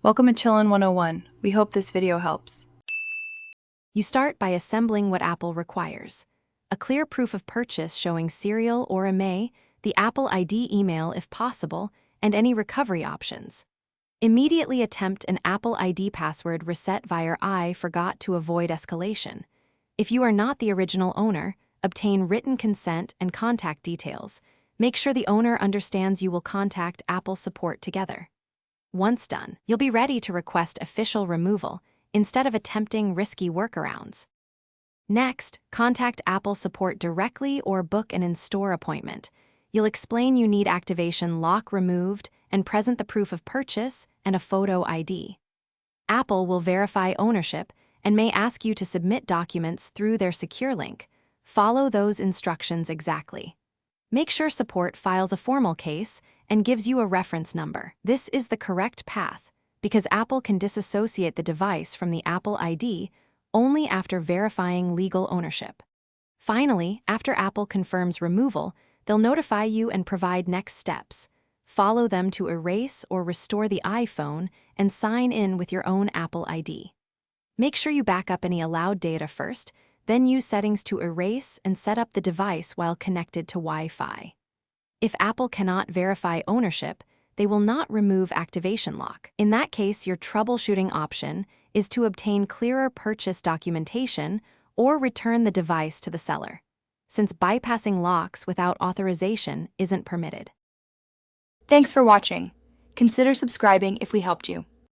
Welcome to Chillin' 101. We hope this video helps. You start by assembling what Apple requires: a clear proof of purchase showing serial or IMEI, the Apple ID email if possible, and any recovery options. Immediately attempt an Apple ID password reset via I forgot to avoid escalation. If you are not the original owner, obtain written consent and contact details. Make sure the owner understands you will contact Apple support together. Once done, you'll be ready to request official removal instead of attempting risky workarounds. Next, contact Apple support directly or book an in-store appointment. You'll explain you need activation lock removed and present the proof of purchase and a photo ID. Apple will verify ownership and may ask you to submit documents through their secure link. Follow those instructions exactly. Make sure support files a formal case and gives you a reference number. This is the correct path because Apple can disassociate the device from the Apple ID only after verifying legal ownership. Finally, after Apple confirms removal, they'll notify you and provide next steps. Follow them to erase or restore the iPhone and sign in with your own Apple ID. Make sure you back up any allowed data first, then use settings to erase and set up the device while connected to Wi-Fi. If Apple cannot verify ownership, they will not remove activation lock. In that case, your troubleshooting option is to obtain clearer purchase documentation or return the device to the seller, since bypassing locks without authorization isn't permitted. Thanks for watching. Consider subscribing if we helped you.